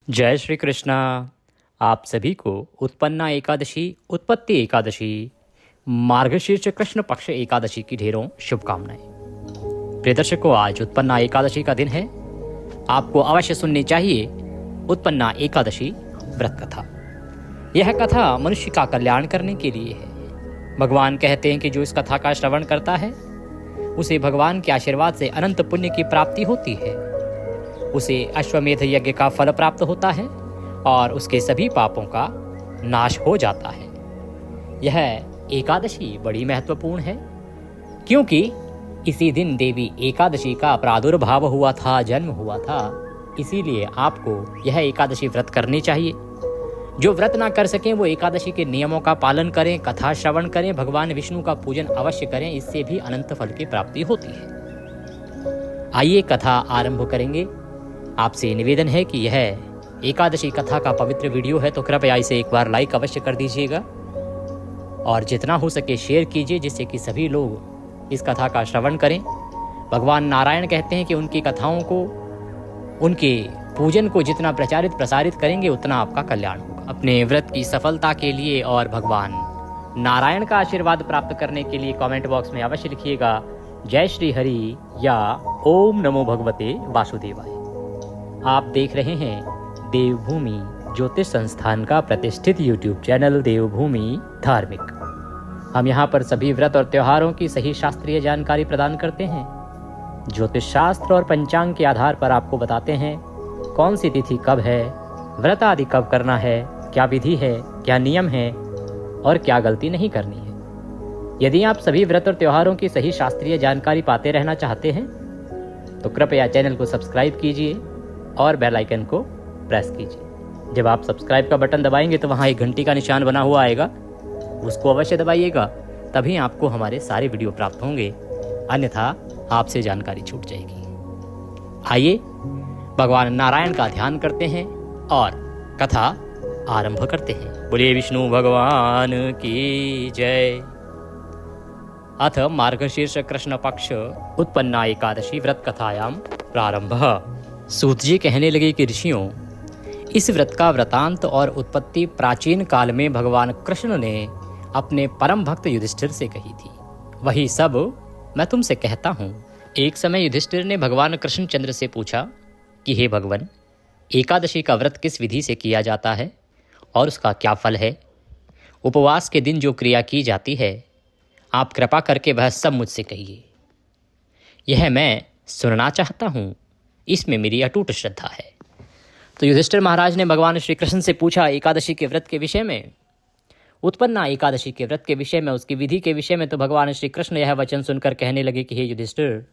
जय श्री कृष्णा। आप सभी को उत्पन्ना एकादशी, उत्पत्ति एकादशी, मार्गशीर्ष कृष्ण पक्ष एकादशी की ढेरों शुभकामनाएं। प्रिय दर्शकों, आज उत्पन्ना एकादशी का दिन है। आपको अवश्य सुननी चाहिए उत्पन्ना एकादशी व्रत कथा। यह कथा मनुष्य का कल्याण करने के लिए है। भगवान कहते हैं कि जो इस कथा का श्रवण करता है उसे भगवान के आशीर्वाद से अनंत पुण्य की प्राप्ति होती है। उसे अश्वमेध यज्ञ का फल प्राप्त होता है और उसके सभी पापों का नाश हो जाता है। यह एकादशी बड़ी महत्वपूर्ण है क्योंकि इसी दिन देवी एकादशी का प्रादुर्भाव हुआ था, जन्म हुआ था। इसीलिए आपको यह एकादशी व्रत करनी चाहिए। जो व्रत ना कर सकें वो एकादशी के नियमों का पालन करें, कथा श्रवण करें, भगवान विष्णु का पूजन अवश्य करें। इससे भी अनंत फल की प्राप्ति होती है। आइए कथा आरंभ करेंगे। आपसे निवेदन है कि यह एकादशी कथा का पवित्र वीडियो है तो कृपया इसे एक बार लाइक अवश्य कर दीजिएगा और जितना हो सके शेयर कीजिए, जिससे कि सभी लोग इस कथा का श्रवण करें। भगवान नारायण कहते हैं कि उनकी कथाओं को, उनके पूजन को जितना प्रचारित प्रसारित करेंगे उतना आपका कल्याण होगा। अपने व्रत की सफलता के लिए और भगवान नारायण का आशीर्वाद प्राप्त करने के लिए कमेंट बॉक्स में अवश्य लिखिएगा जय श्री हरि या ओम नमो भगवते वासुदेवाय। आप देख रहे हैं देवभूमि ज्योतिष संस्थान का प्रतिष्ठित YouTube चैनल देवभूमि धार्मिक। हम यहाँ पर सभी व्रत और त्योहारों की सही शास्त्रीय जानकारी प्रदान करते हैं। ज्योतिष शास्त्र और पंचांग के आधार पर आपको बताते हैं कौन सी तिथि कब है, व्रत आदि कब करना है, क्या विधि है, क्या नियम है और क्या गलती नहीं करनी है। यदि आप सभी व्रत और त्योहारों की सही शास्त्रीय जानकारी पाते रहना चाहते हैं तो कृपया चैनल को सब्सक्राइब कीजिए और बेल आइकन को प्रेस कीजिए। जब आप सब्सक्राइब का बटन दबाएंगे तो वहाँ एक घंटी का निशान बना हुआ आएगा, उसको अवश्य दबाइएगा, तभी आपको हमारे सारे वीडियो प्राप्त होंगे, अन्यथा आपसे जानकारी छूट जाएगी। आइए भगवान नारायण का ध्यान करते हैं और कथा आरंभ करते हैं। बोलिए विष्णु भगवान की जय। अथ मार्गशीर्ष कृष्ण पक्ष उत्पन्ना एकादशी व्रत कथायाम प्रारंभ। सूत जी कहने लगे कि ऋषियों, इस व्रत का वृतांत और उत्पत्ति प्राचीन काल में भगवान कृष्ण ने अपने परम भक्त युधिष्ठिर से कही थी। वही सब मैं तुमसे कहता हूँ। एक समय युधिष्ठिर ने भगवान कृष्णचंद्र से पूछा कि हे भगवान, एकादशी का व्रत किस विधि से किया जाता है और उसका क्या फल है? उपवास के दिन जो क्रिया की जाती है, आप कृपा करके वह सब मुझसे कहिए। यह मैं सुनना चाहता हूँ, इसमें मेरी अटूट श्रद्धा है। तो युधिष्ठिर महाराज ने भगवान श्री कृष्ण से पूछा एकादशी के व्रत के विषय में, उत्पन्ना एकादशी के व्रत के विषय में, उसकी विधि के विषय में। तो भगवान श्री कृष्ण यह वचन सुनकर कहने लगे कि हे युधिष्ठिर,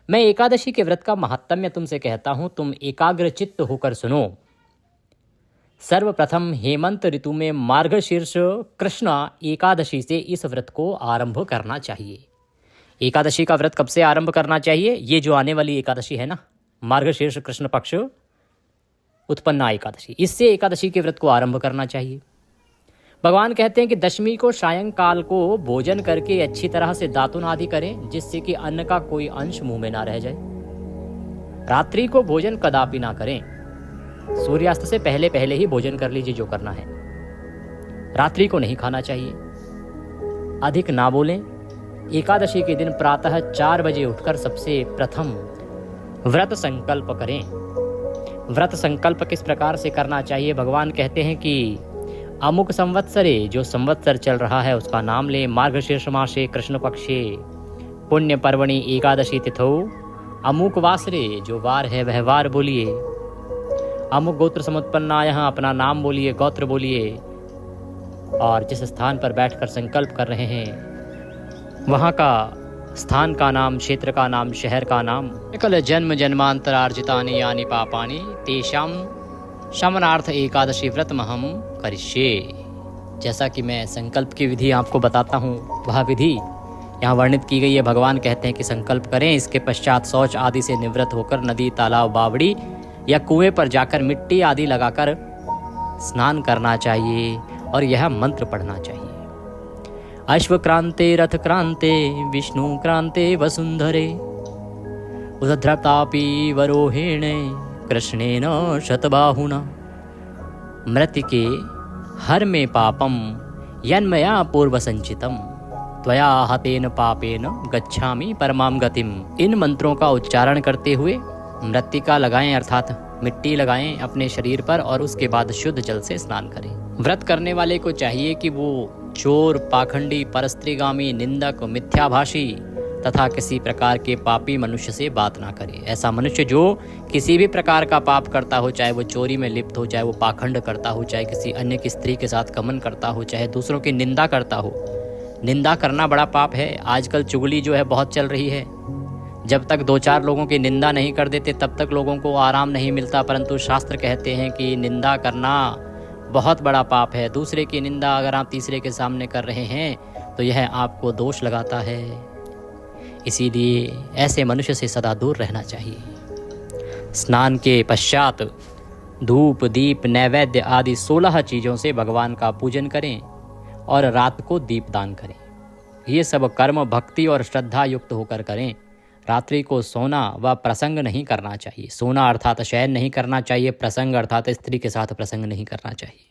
मैं एकादशी के व्रत का महात्म्य तुमसे कहता हूँ, तुम एकाग्र चित्त होकर सुनो। सर्वप्रथम हेमंत ऋतु में मार्गशीर्ष कृष्ण एकादशी से इस व्रत को आरंभ करना चाहिए। एकादशी का व्रत कब से आरंभ करना चाहिए? ये जो आने वाली एकादशी है ना, मार्गशीर्ष कृष्ण पक्ष उत्पन्ना एकादशी, इससे एकादशी के व्रत को आरंभ करना चाहिए। भगवान कहते हैं कि दशमी को सायंकाल को भोजन करके अच्छी तरह से दातुन आदि करें, जिससे कि अन्न का कोई अंश मुंह में ना रह जाए। रात्रि को भोजन कदापि ना करें। सूर्यास्त से पहले पहले ही भोजन कर लीजिए जो करना है। रात्रि को नहीं खाना चाहिए। अधिक ना बोलें। एकादशी के दिन प्रातः 4 बजे उठकर सबसे प्रथम व्रत संकल्प करें। व्रत संकल्प किस प्रकार से करना चाहिए? भगवान कहते हैं कि अमुक संवत्सरे, जो संवत्सर चल रहा है उसका नाम ले। मार्गशीर्ष मासे कृष्ण पक्षे पुण्य पर्वणि एकादशी तिथौ अमुक वासरे, जो वार है वह वार बोलिए। अमुक गोत्र समुत्पन्नाय, अपना नाम बोलिए, गोत्र बोलिए। और जिस स्थान पर बैठकर संकल्प कर रहे हैं वहाँ का स्थान का नाम, क्षेत्र का नाम, शहर का नाम। सकल जन्म जन्मांतरार्जितानि यानि पापानि तेषां शमनार्थ एकादशी व्रत महम करिष्ये। जैसा कि मैं संकल्प की विधि आपको बताता हूँ, वह विधि यहाँ वर्णित की गई है। भगवान कहते हैं कि संकल्प करें, इसके पश्चात शौच आदि से निवृत्त होकर नदी, तालाब, बावड़ी या कुएं पर जाकर मिट्टी आदि लगाकर स्नान करना चाहिए और यह मंत्र पढ़ना चाहिए। अश्वक्रांते रथ क्रांते विष्णु क्रांते वसुंधरे उद्रतापि वरोहिणे कृष्णेन शतबाहुना मृत्तिके हर में पापम यन्मया पूर्व संचितम त्वया हतेन पापेन गच्छामि परमाम गतिम। इन मंत्रों का उच्चारण करते हुए मृत्तिका लगाएं अर्थात मिट्टी लगाएं अपने शरीर पर और उसके बाद शुद्ध जल से स्नान करें। व्रत करने वाले को चाहिए कि वो चोर, पाखंडी, परस्त्रीगामी, निंदक, मिथ्याभाषी तथा किसी प्रकार के पापी मनुष्य से बात ना करे। ऐसा मनुष्य जो किसी भी प्रकार का पाप करता हो, चाहे वो चोरी में लिप्त हो, चाहे वो पाखंड करता हो, चाहे किसी अन्य की स्त्री के साथ गमन करता हो, चाहे दूसरों की निंदा करता हो। निंदा करना बड़ा पाप है। आजकल चुगली जो है बहुत चल रही है। जब तक 2-4 लोगों की निंदा नहीं कर देते तब तक लोगों को आराम नहीं मिलता, परंतु शास्त्र कहते हैं कि निंदा करना बहुत बड़ा पाप है। दूसरे की निंदा अगर आप तीसरे के सामने कर रहे हैं तो यह आपको दोष लगाता है। इसीलिए ऐसे मनुष्य से सदा दूर रहना चाहिए। स्नान के पश्चात धूप, दीप, नैवेद्य आदि 16 चीज़ों से भगवान का पूजन करें और रात को दीपदान करें। ये सब कर्म भक्ति और श्रद्धा युक्त होकर करें। रात्रि को सोना व प्रसंग नहीं करना चाहिए। सोना अर्थात शयन नहीं करना चाहिए, प्रसंग अर्थात स्त्री के साथ प्रसंग नहीं करना चाहिए।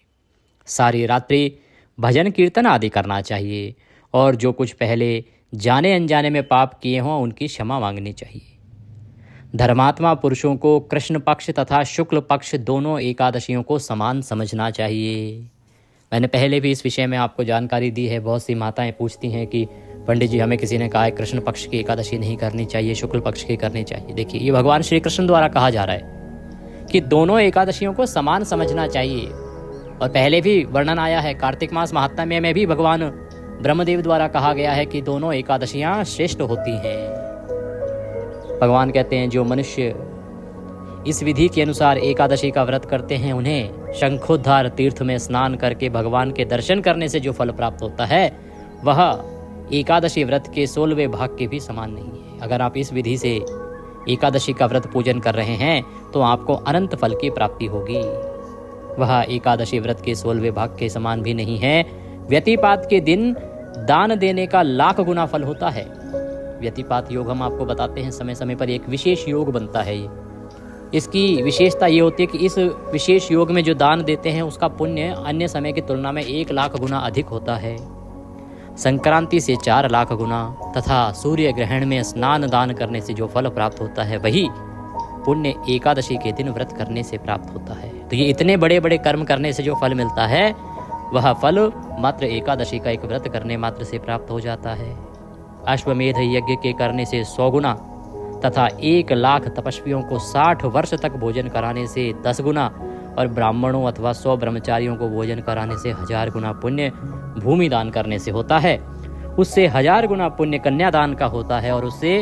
सारी रात्रि भजन कीर्तन आदि करना चाहिए और जो कुछ पहले जाने अनजाने में पाप किए हों उनकी क्षमा मांगनी चाहिए। धर्मात्मा पुरुषों को कृष्ण पक्ष तथा शुक्ल पक्ष दोनों एकादशियों को समान समझना चाहिए। मैंने पहले भी इस विषय में आपको जानकारी दी है। बहुत सी माताएं पूछती हैं कि पंडित जी हमें किसी ने कहा है कृष्ण पक्ष की एकादशी नहीं करनी चाहिए, शुक्ल पक्ष की करनी चाहिए। देखिए, ये भगवान श्री कृष्ण द्वारा कहा जा रहा है कि दोनों एकादशियों को समान समझना चाहिए। और पहले भी वर्णन आया है, कार्तिक मास महात्म्य में भी भगवान ब्रह्मदेव द्वारा कहा गया है कि दोनों एकादशियां श्रेष्ठ होती हैं। भगवान कहते हैं जो मनुष्य इस विधि के अनुसार एकादशी का व्रत करते हैं उन्हें शंखोद्धार तीर्थ में स्नान करके भगवान के दर्शन करने से जो फल प्राप्त होता है वह एकादशी व्रत के 16वें भाग के भी समान नहीं है। अगर आप इस विधि से एकादशी का व्रत पूजन कर रहे हैं तो आपको अनंत फल की प्राप्ति होगी। वह एकादशी व्रत के 16वें भाग के समान भी नहीं है। व्यतिपात के दिन दान देने का 1,00,000 गुना फल होता है। व्यतिपात योग हम आपको बताते हैं समय समय पर, एक विशेष योग बनता है। ये इसकी विशेषता ये होती है कि इस विशेष योग में जो दान देते हैं उसका पुण्य अन्य समय की तुलना में 1,00,000 गुना अधिक होता है। संक्रांति से 4,00,000 गुना तथा सूर्य ग्रहण में स्नान दान करने से जो फल प्राप्त होता है वही पुण्य एकादशी के दिन व्रत करने से प्राप्त होता है। तो ये इतने बड़े बड़े कर्म करने से जो फल मिलता है वह फल मात्र एकादशी का एक व्रत करने मात्र से प्राप्त हो जाता है। अश्वमेध यज्ञ के करने से 100 गुना तथा 1,00,000 तपस्वियों को 60 वर्ष तक भोजन कराने से 10 गुना और ब्राह्मणों अथवा 100 ब्रह्मचारियों को भोजन कराने से 1000 गुना पुण्य भूमि दान करने से होता है। उससे 1000 गुना पुण्य कन्यादान का होता है और उससे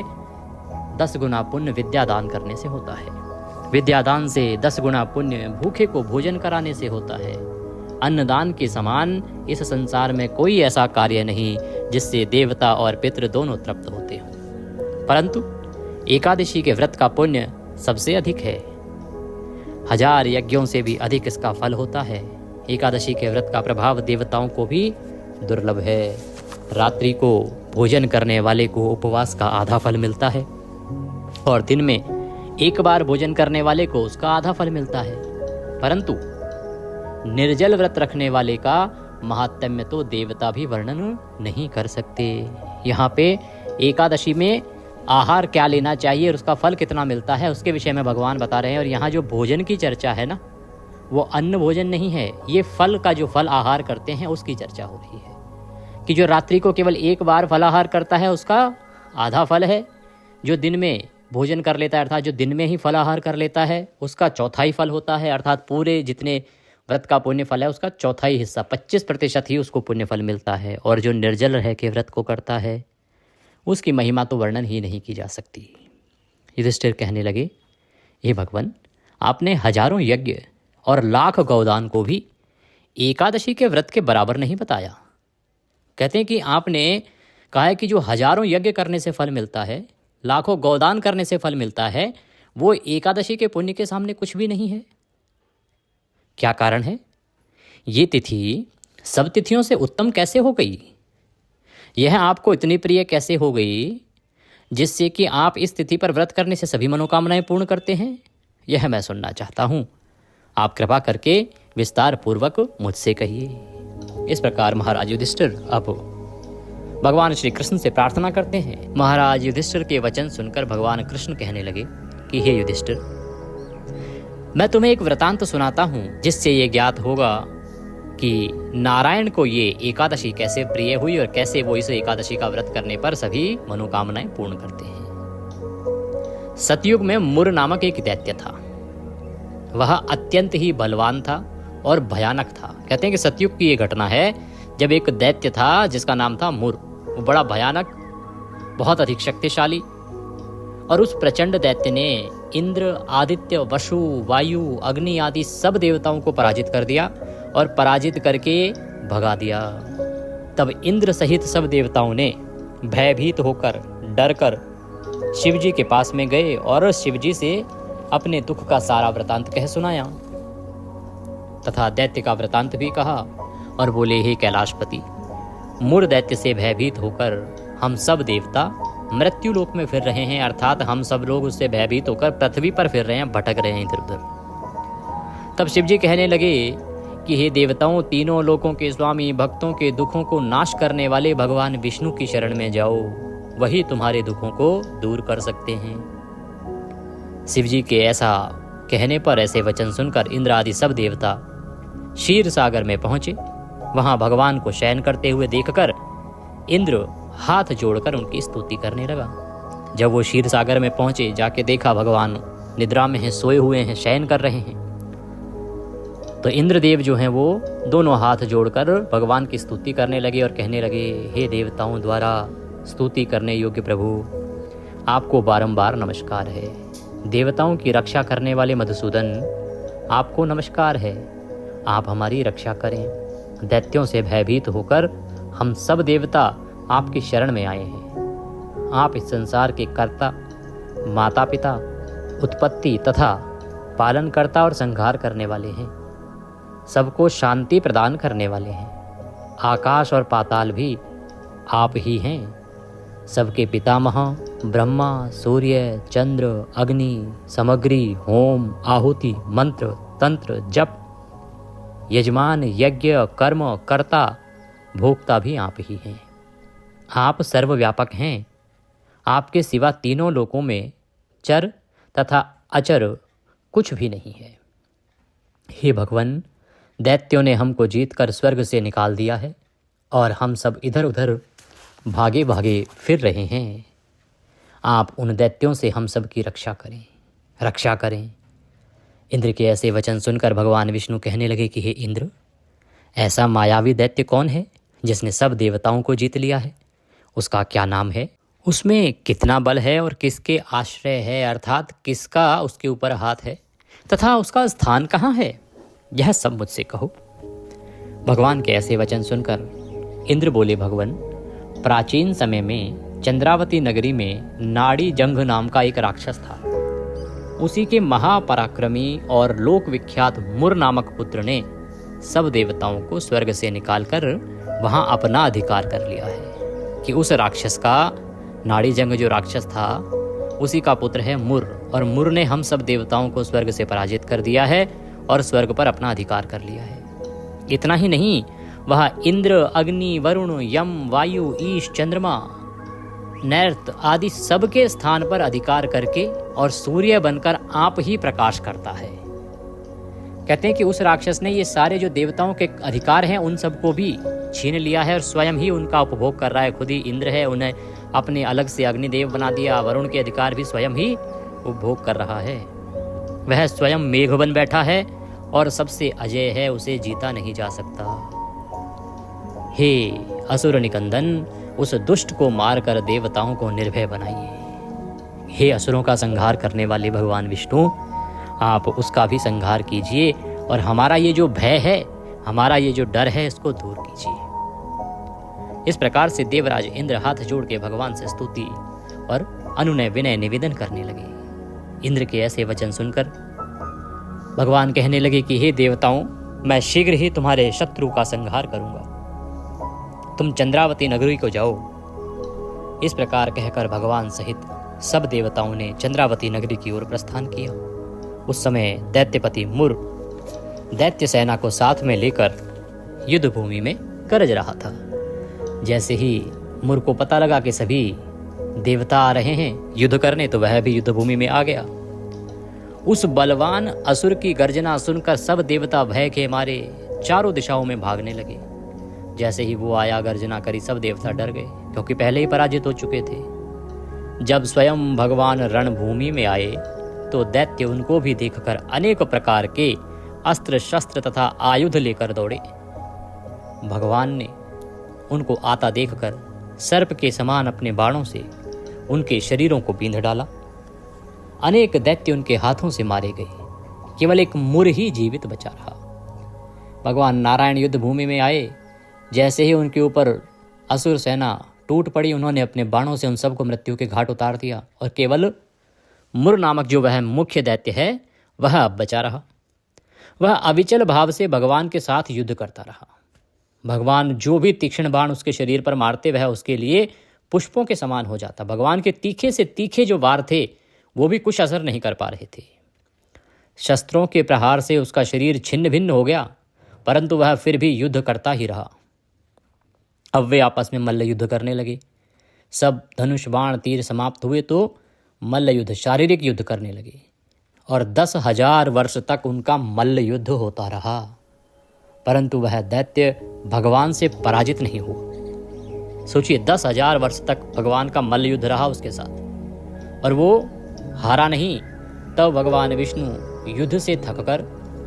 10 गुना पुण्य विद्यादान करने से होता है। विद्यादान से 10 गुना पुण्य भूखे को भोजन कराने से होता है। अन्नदान के समान इस संसार में कोई ऐसा कार्य नहीं जिससे देवता और पितृ दोनों तृप्त होते हों, परंतु एकादशी के व्रत का पुण्य सबसे अधिक है। 1000 यज्ञों से भी अधिक इसका फल होता है। एकादशी के व्रत का प्रभाव देवताओं को भी दुर्लभ है। रात्रि को भोजन करने वाले को उपवास का आधा फल मिलता है और दिन में एक बार भोजन करने वाले को उसका आधा फल मिलता है, परंतु निर्जल व्रत रखने वाले का महात्म्य तो देवता भी वर्णन नहीं कर सकते। यहाँ पे एकादशी में आहार क्या लेना चाहिए और उसका फल कितना मिलता है उसके विषय में भगवान बता रहे हैं। और यहाँ जो भोजन की चर्चा है ना, वो अन्न भोजन नहीं है, ये फल का जो फल आहार करते हैं उसकी चर्चा हो रही है कि जो रात्रि को केवल एक बार फलाहार करता है उसका आधा फल है, जो दिन में भोजन कर लेता है अर्थात जो दिन में ही फलाहार कर लेता है उसका चौथाई फल होता है, अर्थात पूरे जितने व्रत का पुण्य फल है उसका चौथाई हिस्सा 25% ही उसको पुण्य फल मिलता है। और जो निर्जल रह के व्रत को करता है उसकी महिमा तो वर्णन ही नहीं की जा सकती। युधिष्ठिर कहने लगे, हे भगवान, आपने हजारों यज्ञ और लाख गौदान को भी एकादशी के व्रत के बराबर नहीं बताया। कहते हैं कि आपने कहा है कि जो हजारों यज्ञ करने से फल मिलता है, लाखों गौदान करने से फल मिलता है, वो एकादशी के पुण्य के सामने कुछ भी नहीं है। क्या कारण है? ये तिथि सब तिथियों से उत्तम कैसे हो गई? यह आपको इतनी प्रिय कैसे हो गई जिससे कि आप इस तिथि पर व्रत करने से सभी मनोकामनाएं पूर्ण करते हैं? यह मैं सुनना चाहता हूँ। आप कृपा करके विस्तार पूर्वक मुझसे कहिए। इस प्रकार महाराज युधिष्ठिर अब भगवान श्री कृष्ण से प्रार्थना करते हैं। महाराज युधिष्ठिर के वचन सुनकर भगवान कृष्ण कहने लगे कि हे युधिष्ठिर, मैं तुम्हें एक वृतांत सुनाता हूँ जिससे ये ज्ञात होगा कि नारायण को ये एकादशी कैसे प्रिय हुई और कैसे वो इस एकादशी का व्रत करने पर सभी मनोकामनाएं पूर्ण करते हैं। सतयुग में मुर नामक एक दैत्य था। वह अत्यंत ही बलवान था और भयानक था। कहते हैं कि सतयुग की ये घटना है जब एक दैत्य था जिसका नाम था मुर। वो बड़ा भयानक, बहुत अधिक शक्तिशाली, और उस प्रचंड दैत्य ने इंद्र, आदित्य, वसु, वायु, अग्नि आदि सब देवताओं को पराजित कर दिया और पराजित करके भगा दिया। तब इंद्र सहित सब देवताओं ने भयभीत होकर, डरकर शिवजी के पास में गए और शिवजी से अपने दुख का सारा वृतांत कह सुनाया तथा दैत्य का वृतांत भी कहा और बोले, हे कैलाशपति, मुर दैत्य से भयभीत होकर हम सब देवता मृत्यु लोक में फिर रहे हैं, अर्थात हम सब लोग उससे भयभीत होकर पृथ्वी पर फिर रहे हैं, भटक रहे हैं इधर उधर। तब शिवजी कहने लगे कि हे देवताओं, तीनों लोकों के स्वामी, भक्तों के दुखों को नाश करने वाले भगवान विष्णु की शरण में जाओ, वही तुम्हारे दुखों को दूर कर सकते हैं। शिवजी के ऐसा कहने पर, ऐसे वचन सुनकर इंद्र आदि सब देवता क्षीर सागर में पहुंचे। वहां भगवान को शयन करते हुए देखकर इंद्र हाथ जोड़कर उनकी स्तुति करने लगा। जब वो क्षीर सागर में पहुंचे, जाके देखा भगवान निद्रा में हैं, सोए हुए हैं, शयन कर रहे हैं। तो इंद्रदेव जो हैं वो दोनों हाथ जोड़कर भगवान की स्तुति करने लगे और कहने लगे, हे देवताओं द्वारा स्तुति करने योग्य प्रभु, आपको बारंबार नमस्कार है। देवताओं की रक्षा करने वाले मधुसूदन, आपको नमस्कार है। आप हमारी रक्षा करें। दैत्यों से भयभीत होकर हम सब देवता आपकी शरण में आए हैं। आप इस संसार के कर्ता, माता पिता, उत्पत्ति तथा पालनकर्ता और संहार करने वाले हैं। सबको शांति प्रदान करने वाले हैं। आकाश और पाताल भी आप ही हैं। सबके पितामह ब्रह्मा, सूर्य, चंद्र, अग्नि, सामग्री, होम, आहुति, मंत्र, तंत्र, जप, यजमान, यज्ञ, कर्म, कर्ता, भोक्ता भी आप ही हैं। आप सर्वव्यापक हैं। आपके सिवा तीनों लोकों में चर तथा अचर कुछ भी नहीं है। हे भगवान, दैत्यों ने हमको जीतकर स्वर्ग से निकाल दिया है और हम सब इधर उधर भागे भागे फिर रहे हैं। आप उन दैत्यों से हम सब की रक्षा करें, रक्षा करें। इंद्र के ऐसे वचन सुनकर भगवान विष्णु कहने लगे कि हे इंद्र, ऐसा मायावी दैत्य कौन है जिसने सब देवताओं को जीत लिया है? उसका क्या नाम है? उसमें कितना बल है और किसके आश्रय है, अर्थात किसका उसके ऊपर हाथ है, तथा उसका स्थान कहाँ है? यह सब मुझसे कहो। भगवान के ऐसे वचन सुनकर इंद्र बोले, भगवान, प्राचीन समय में चंद्रावती नगरी में नाड़ी जंघ नाम का एक राक्षस था। उसी के महापराक्रमी और लोक विख्यात मुर नामक पुत्र ने सब देवताओं को स्वर्ग से निकालकर वहां अपना अधिकार कर लिया है। कि उस राक्षस का, नाड़ी जंग जो राक्षस था, उसी का पुत्र है मुर, और मुर ने हम सब देवताओं को स्वर्ग से पराजित कर दिया है और स्वर्ग पर अपना अधिकार कर लिया है। इतना ही नहीं, वह इंद्र, अग्नि, वरुण, यम, वायु, ईश, चंद्रमा, नैर्त आदि सबके स्थान पर अधिकार करके और सूर्य बनकर आप ही प्रकाश करता है। कहते हैं कि उस राक्षस ने ये सारे जो देवताओं के अधिकार हैं उन सबको भी छीन लिया है और स्वयं ही उनका उपभोग कर रहा है। खुद ही इंद्र है, उन्हें अपने अलग से अग्निदेव बना दिया। वरुण के अधिकार भी स्वयं ही उपभोग कर रहा है। वह स्वयं मेघ बन बैठा है और सबसे अजय है, उसे जीता नहीं जा सकता। हे असुर निकंदन, उस दुष्ट को मारकर देवताओं को निर्भय बनाइए। हे असुरों का संहार करने वाले भगवान विष्णु, आप उसका भी संहार कीजिए और हमारा ये जो भय है, हमारा ये जो डर है, इसको दूर कीजिए। इस प्रकार से देवराज इंद्र हाथ जोड़ के भगवान से स्तुति और अनुनय विनय निवेदन करने लगे। इंद्र के ऐसे वचन सुनकर भगवान कहने लगे कि हे देवताओं, मैं शीघ्र ही तुम्हारे शत्रु का संहार करूंगा। तुम चंद्रावती नगरी को जाओ। इस प्रकार कहकर भगवान सहित सब देवताओं ने चंद्रावती नगरी की ओर प्रस्थान किया उस समय दैत्यपति मुर दैत्य सेना को साथ में लेकर युद्ध भूमि में गरज रहा था। जैसे ही मुर को पता लगा कि सभी देवता आ रहे हैं युद्ध करने, तो वह भी युद्ध भूमि में आ गया। उस बलवान असुर की गर्जना सुनकर सब देवता भय के मारे चारों दिशाओं में भागने लगे। जैसे ही वो आया, गर्जना करी, सब देवता डर गए, क्योंकि पहले ही पराजित हो चुके थे। जब स्वयं भगवान रणभूमि में आए तो दैत्य उनको भी देखकर अनेक प्रकार के अस्त्र शस्त्र तथा आयुध लेकर दौड़े। भगवान ने उनको आता देखकर सर्प के समान अपने बाणों से उनके शरीरों को बींध डाला। अनेक दैत्य उनके हाथों से मारे गए, केवल एक मुर ही जीवित बचा रहा। भगवान नारायण युद्ध भूमि में आए, जैसे ही उनके ऊपर असुर सेना टूट पड़ी, उन्होंने अपने बाणों से उन सबको मृत्यु के घाट उतार दिया और केवल मुर नामक जो वह मुख्य दैत्य है वह अब बचा रहा। वह अविचल भाव से भगवान के साथ युद्ध करता रहा। भगवान जो भी तीक्ष्ण बाण उसके शरीर पर मारते, वह उसके लिए पुष्पों के समान हो जाता। भगवान के तीखे से तीखे जो वार थे वो भी कुछ असर नहीं कर पा रहे थे। शस्त्रों के प्रहार से उसका शरीर छिन्न भिन्न हो गया, परंतु वह फिर भी युद्ध करता ही रहा। अब वे आपस में मल्ल युद्ध करने लगे। सब धनुष बाण तीर समाप्त हुए तो मल्ल युद्ध, शारीरिक युद्ध करने लगे और 10,000 वर्ष तक उनका मल्ल युद्ध होता रहा, परंतु वह दैत्य भगवान से पराजित नहीं हुआ। सोचिए, 10,000 वर्ष तक भगवान का मल्ल युद्ध रहा उसके साथ और वो हारा नहीं। तब भगवान विष्णु युद्ध से थककर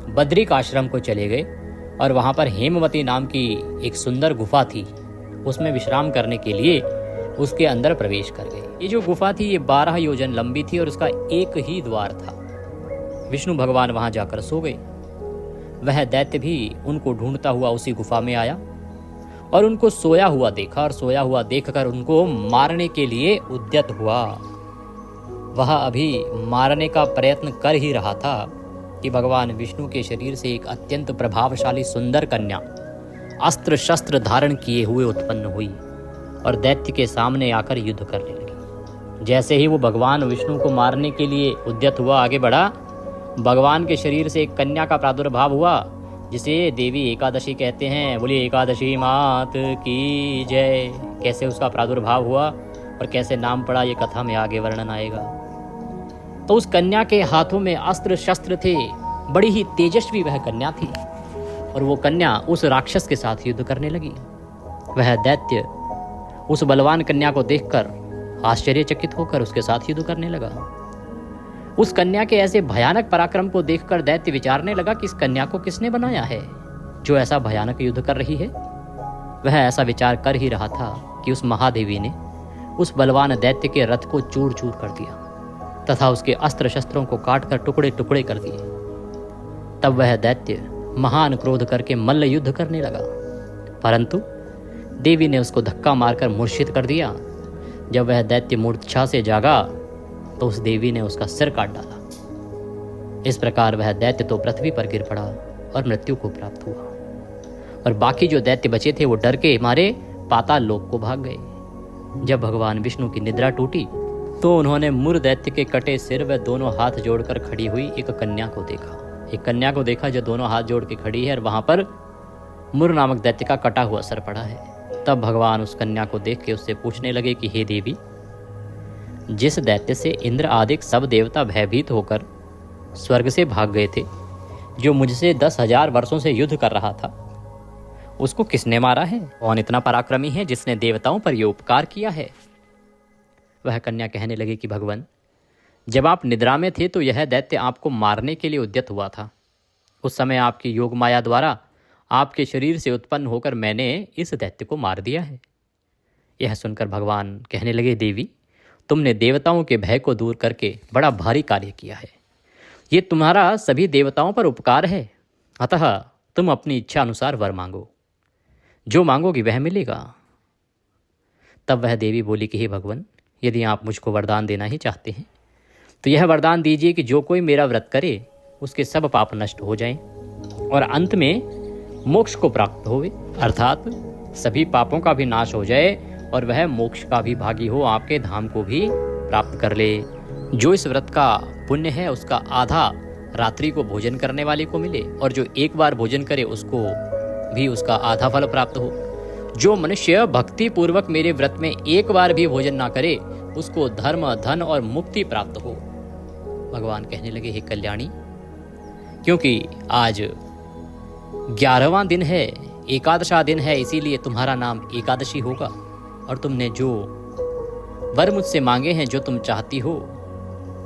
बद्रिक आश्रम को चले गए और वहाँ पर हेमवती नाम की एक सुंदर गुफा थी, उसमें विश्राम करने के लिए उसके अंदर प्रवेश कर गए। ये जो गुफा थी ये 12 योजन लंबी थी और उसका एक ही द्वार था। विष्णु भगवान वहां जाकर सो गए। वह दैत्य भी उनको ढूंढता हुआ उसी गुफा में आया और उनको सोया हुआ देखा और सोया हुआ देखकर उनको मारने के लिए उद्यत हुआ। वह अभी मारने का प्रयत्न कर ही रहा था कि भगवान विष्णु के शरीर से एक अत्यंत प्रभावशाली सुंदर कन्या अस्त्र शस्त्र धारण किए हुए उत्पन्न हुई और दैत्य के सामने आकर युद्ध करने लगी। जैसे ही वो भगवान विष्णु को मारने के लिए उद्यत हुआ, आगे बढ़ा, भगवान के शरीर से एक कन्या का प्रादुर्भाव हुआ, जिसे देवी एकादशी कहते हैं। बोलिए एकादशी मात की जय। कैसे उसका प्रादुर्भाव हुआ और कैसे नाम पड़ा, ये कथा में आगे वर्णन आएगा। तो उस कन्या के हाथों में अस्त्र शस्त्र थे, बड़ी ही तेजस्वी वह कन्या थी और वो कन्या उस राक्षस के साथ युद्ध करने लगी। वह दैत्य उस बलवान कन्या को देखकर आश्चर्यचकित होकर उसके साथ युद्ध करने लगा। उस कन्या के ऐसे भयानक पराक्रम को देखकर दैत्य विचारने लगा कि इस कन्या को किसने बनाया है जो ऐसा भयानक युद्ध कर रही है। वह ऐसा विचार कर ही रहा था कि उस महादेवी ने उस बलवान दैत्य के रथ को चूर चूर कर दिया तथा उसके अस्त्र शस्त्रों को काट कर टुकड़े टुकड़े कर दिए। तब वह दैत्य महान क्रोध करके मल्ल युद्ध करने लगा, परंतु देवी ने उसको धक्का मारकर मूर्छित कर दिया। जब वह दैत्य मूर्छा से जागा तो उस देवी ने उसका सिर काट डाला। इस प्रकार वह दैत्य तो पृथ्वी पर गिर पड़ा और मृत्यु को प्राप्त हुआ और बाकी जो दैत्य बचे थे वो डर के मारे पाताल लोक को भाग गए। जब भगवान विष्णु की निद्रा टूटी तो उन्होंने मुर दैत्य के कटे सिर व दोनों हाथ जोड़कर खड़ी हुई एक कन्या को देखा। एक कन्या को देखा जो दोनों हाथ जोड़ के खड़ी है और वहां पर मुर नामक दैत्य का कटा हुआ सर पड़ा है। तब भगवान उस कन्या को देख के उससे पूछने लगे कि हे देवी, जिस दैत्य से इंद्र आदि सब देवता भयभीत होकर स्वर्ग से भाग गए थे, जो मुझसे 10,000 वर्षों से युद्ध कर रहा था, उसको किसने मारा है? कौन इतना पराक्रमी है जिसने देवताओं पर यह उपकार किया है? वह कन्या कहने लगी कि भगवान, जब आप निद्रा में थे तो यह दैत्य आपको मारने के लिए उद्यत हुआ था। उस समय आपकी योग माया द्वारा आपके शरीर से उत्पन्न होकर मैंने इस दैत्य को मार दिया है। यह सुनकर भगवान कहने लगे, देवी, तुमने देवताओं के भय को दूर करके बड़ा भारी कार्य किया है। ये तुम्हारा सभी देवताओं पर उपकार है, अतः तुम अपनी इच्छा अनुसार वर मांगो, जो मांगोगी वह मिलेगा। तब वह देवी बोली कि हे भगवान, यदि आप मुझको वरदान देना ही चाहते हैं तो यह वरदान दीजिए कि जो कोई मेरा व्रत करे उसके सब पाप नष्ट हो जाएं और अंत में मोक्ष को प्राप्त होवे, अर्थात सभी पापों का भी नाश हो जाए और वह मोक्ष का भी भागी हो, आपके धाम को भी प्राप्त कर ले। जो इस व्रत का पुण्य है उसका आधा रात्रि को भोजन करने वाले को मिले, और जो एक बार भोजन करे उसको भी उसका आधा फल प्राप्त हो। जो मनुष्य भक्ति पूर्वक मेरे व्रत में एक बार भी भोजन ना करे उसको धर्म, धन और मुक्ति प्राप्त हो। भगवान कहने लगे, हे कल्याणी, क्योंकि आज 11वां दिन है, एकादशा दिन है, इसीलिए तुम्हारा नाम एकादशी होगा। और तुमने जो वर मुझसे मांगे हैं, जो तुम चाहती हो,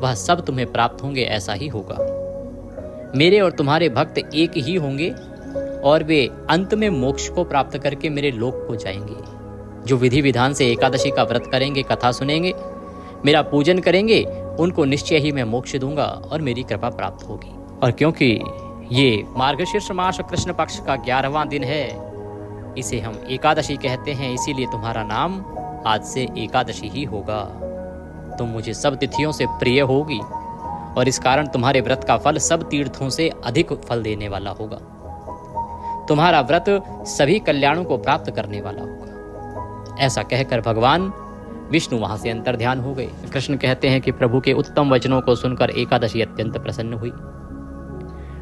वह सब तुम्हें प्राप्त होंगे, ऐसा ही होगा। मेरे और तुम्हारे भक्त एक ही होंगे और वे अंत में मोक्ष को प्राप्त करके मेरे लोक को जाएंगे। जो विधि विधान से एकादशी का व्रत करेंगे, कथा सुनेंगे, मेरा पूजन करेंगे, उनको निश्चय ही मैं मोक्ष दूंगा और मेरी कृपा प्राप्त होगी। और क्योंकि ये मार्गशीर्ष मास कृष्ण पक्ष का 11वां दिन है, इसे हम एकादशी कहते हैं, इसीलिए तुम्हारा नाम आज से एकादशी ही होगा। तुम मुझे सब तिथियों से प्रिय होगी और इस कारण तुम्हारे व्रत का फल सब तीर्थों से अधिक फल देने वाला होगा। तुम्हारा व्रत सभी कल्याणों को प्राप्त करने वाला होगा। ऐसा कहकर भगवान विष्णु वहां से अंतर्ध्यान हो गए। कृष्ण कहते हैं कि प्रभु के उत्तम वचनों को सुनकर एकादशी अत्यंत प्रसन्न हुई।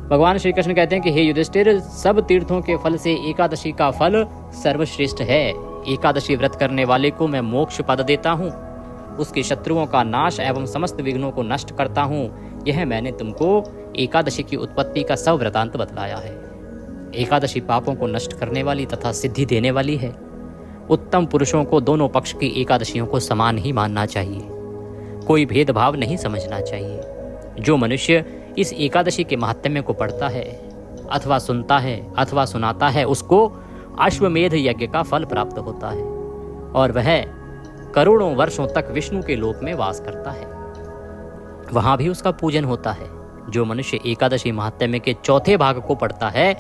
भगवान श्री कृष्ण कहते हैं कि हे युधिष्ठिर, सब तीर्थों के फल से एकादशी का फल सर्वश्रेष्ठ है। एकादशी व्रत करने वाले को मैं मोक्ष पद देता हूँ, उसके शत्रुओं का नाश एवं समस्त विघ्नों को नष्ट करता हूँ। यह मैंने तुमको एकादशी की उत्पत्ति का सब वृतांत बतलाया है। एकादशी पापों को नष्ट करने वाली तथा सिद्धि देने वाली है। उत्तम पुरुषों को दोनों पक्ष की एकादशियों को समान ही मानना चाहिए, कोई भेदभाव नहीं समझना चाहिए। जो मनुष्य इस एकादशी के महात्म्य को पढ़ता है अथवा सुनता है अथवा सुनाता है, उसको अश्वमेध यज्ञ का फल प्राप्त होता है और वह करोड़ों वर्षों तक विष्णु के लोक में वास करता है। वहां भी उसका पूजन होता है। जो मनुष्य एकादशी महात्म्य के चौथे भाग को पढ़ता है,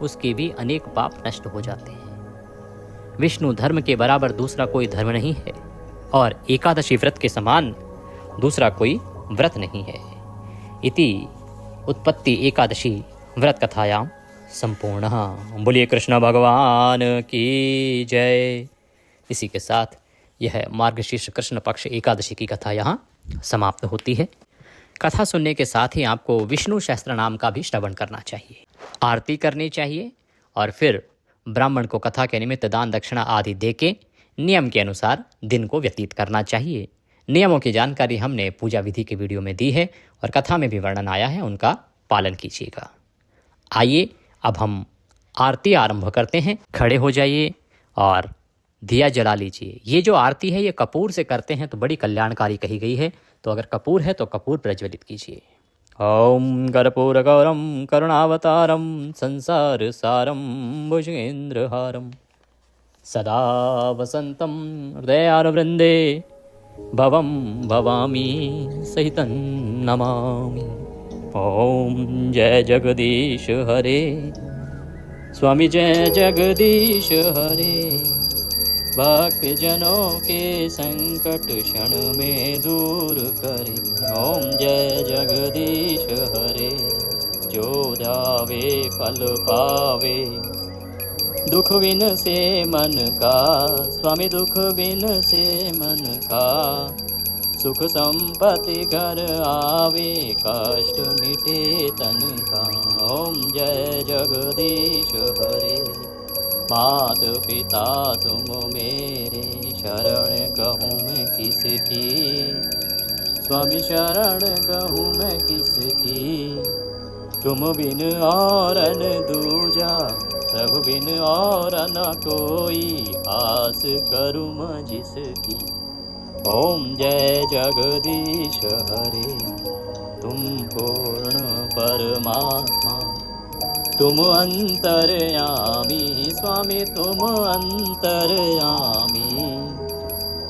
उसके भी अनेक पाप नष्ट हो जाते हैं। विष्णु धर्म के बराबर दूसरा कोई धर्म नहीं है और एकादशी व्रत के समान दूसरा कोई व्रत नहीं है। इति उत्पत्ति एकादशी व्रत कथायां संपूर्ण। बोलिए कृष्ण भगवान की जय। इसी के साथ यह मार्गशीर्ष कृष्ण पक्ष एकादशी की कथा यहाँ समाप्त होती है। कथा सुनने के साथ ही आपको विष्णु सहस्त्र नाम का भी श्रवण करना चाहिए, आरती करनी चाहिए और फिर ब्राह्मण को कथा के निमित्त दान दक्षिणा आदि देके नियम के अनुसार दिन को व्यतीत करना चाहिए। नियमों की जानकारी हमने पूजा विधि के वीडियो में दी है और कथा में भी वर्णन आया है, उनका पालन कीजिएगा। आइए अब हम आरती आरंभ करते हैं। खड़े हो जाइए और दिया जला लीजिए। ये जो आरती है ये कपूर से करते हैं तो बड़ी कल्याणकारी कही गई है, तो अगर कपूर है तो कपूर प्रज्वलित कीजिए। ओम कर्पूर गौरम करुणावतारम संसार सारम भुजगेंद्रहारम सदा वसंतम हृदयारवृंदे भवम भवामी सहितं नमामि। ओम जय जगदीश हरे, स्वामी जय जगदीश हरे। भक्त जनों के संकट क्षण में दूर करे। ओम जय जगदीश हरे, जो ध्यावे फल पावे। दुख बिन से मन का, स्वामी दुख बिन से मन का। सुख संपत्ति घर आवे, कष्ट मिटे तन का। ओम जय जगदीश हरे, मात पिता तुम मेरे। शरण कहूँ मैं किसकी, स्वामी शरण कहूँ मैं किसकी। तुम बिन और न दूजा, प्रभु बिन और न कोई। आस करूँ मैं जिसकी। ओम जय जगदीश हरे, तुम पूर्ण परमात्मा, तुम अंतर्यामी। स्वामी तुम अंतर्यामी,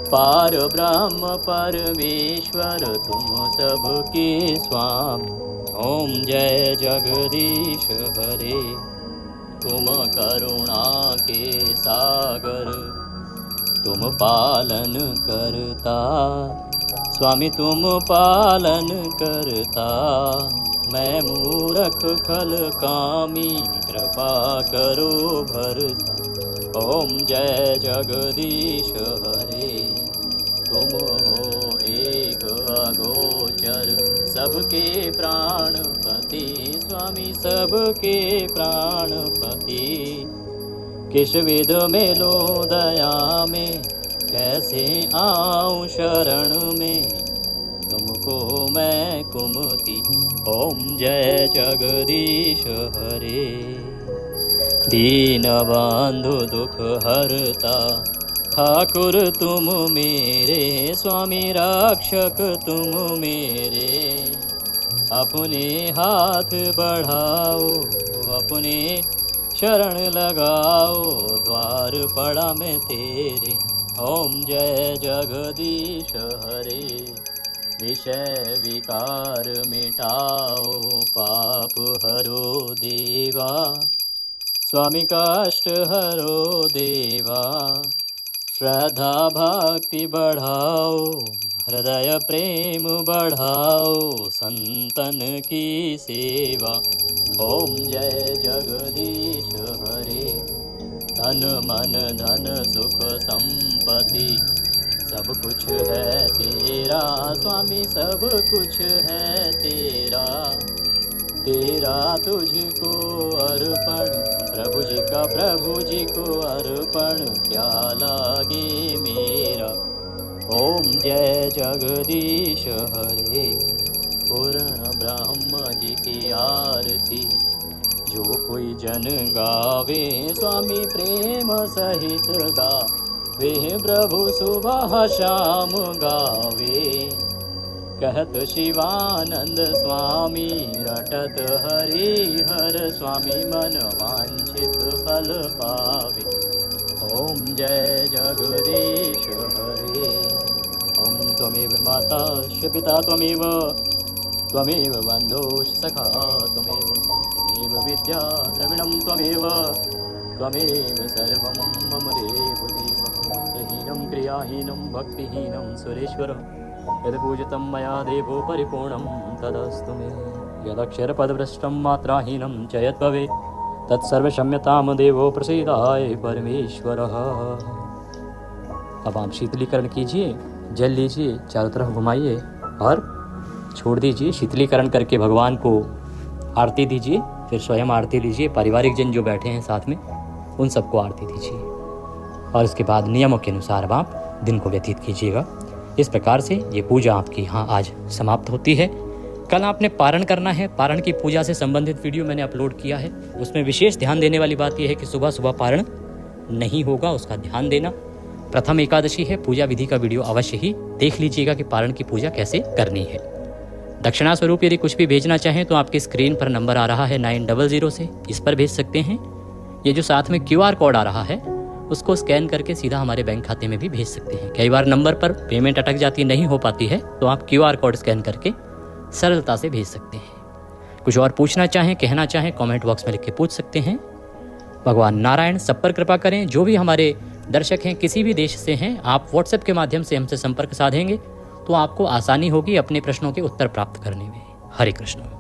पार ब्रह्म परमेश्वर तुम सबके स्वामी। ओम जय जगदीश हरे, तुम करुणा के सागर, तुम पालन करता। स्वामी तुम पालन करता। मैं मूर्ख खल कामी, कृपा करो भरता। ओम जय जगदीश हरे, तुम हो एक अगोचर, सबके प्राण पति स्वामी सबके प्राणपति। किस विध में लो दया में, कैसे आऊं शरण में, तुमको मैं कुमति। ओम जय जगदीश हरे। दीन बंधु दुख हरता, ठाकुर तुम मेरे, स्वामी रक्षक तुम मेरे। अपने हाथ बढ़ाओ, अपने शरण लगाओ, द्वार पड़ा मैं तेरे। ओम जय जगदीश हरे। विषय विकार मिटाओ, पाप हरो देवा, स्वामी कष्ट हरो देवा। श्रद्धा भक्ति बढ़ाओ, हृदय प्रेम बढ़ाओ, संतन की सेवा। ओम जय जगदीश हरे। तन मन धन सुख संपत्ति, सब कुछ है तेरा स्वामी, सब कुछ है तेरा। तेरा तुझको अर्पण, प्रभु जी को अर्पण, क्या लागे मेरा। ओम जय जगदीश हरे। पूर्ण ब्रह्म जी की आरती, जो कोई जन गावे, स्वामी प्रेम सहित गावे, प्रभु सुबह शाम गावे। कहत शिवानंद स्वामी, रटत हरि हर स्वामी, मन वांछित फल पावे। ओम जय जगदीश हरे। ओम त्वमेव माता च पिता त्वमेव, त्वमेव बन्धुश्च सखा त्वमेव, त्वमेव विद्या द्रविणं त्वमेव, त्वमेव सर्वं मम देव देव। मन्त्रहीनं क्रियाहीनं भक्तिहीनं सुरेश्वर, यद्पूजितं मया देवो परिपूर्णं तदस्तु मे। यदक्षरपदभ्रष्टं मात्राहीनं च यद्भवेत्, तत्सर्वक्षम्यतां देवो प्रसीदाय परमेश्वरः। अब आप शीतलीकरण कीजिए, जल लीजिए, चारों तरफ घुमाइए और छोड़ दीजिए। शीतलीकरण करके भगवान को आरती दीजिए, फिर स्वयं आरती लीजिए। पारिवारिक जन जो बैठे हैं साथ में, उन सबको आरती दीजिए और उसके बाद नियमों के अनुसार अब आप दिन को व्यतीत कीजिएगा। इस प्रकार से ये पूजा आपकी यहाँ आज समाप्त होती है। कल आपने पारण करना है। पारण की पूजा से संबंधित वीडियो मैंने अपलोड किया है। उसमें विशेष ध्यान देने वाली बात यह है कि सुबह सुबह पारण नहीं होगा, उसका ध्यान देना। प्रथम एकादशी है, पूजा विधि का वीडियो अवश्य ही देख लीजिएगा कि पारण की पूजा कैसे करनी है। दक्षिणा स्वरूप यदि कुछ भी भेजना चाहें तो आपकी स्क्रीन पर नंबर आ रहा है 900 से, इस पर भेज सकते हैं। ये जो साथ में QR कोड आ रहा है, उसको स्कैन करके सीधा हमारे बैंक खाते में भी भेज सकते हैं। कई बार नंबर पर पेमेंट अटक जाती नहीं हो पाती है, तो आप QR कोड स्कैन करके सरलता से भेज सकते हैं। कुछ और पूछना चाहें, कहना चाहें, कमेंट बॉक्स में लिख के पूछ सकते हैं। भगवान नारायण सब पर कृपा करें। जो भी हमारे दर्शक हैं, किसी भी देश से हैं, आप व्हाट्सएप के माध्यम से हमसे संपर्क साधेंगे तो आपको आसानी होगी अपने प्रश्नों के उत्तर प्राप्त करने में। हरे कृष्ण।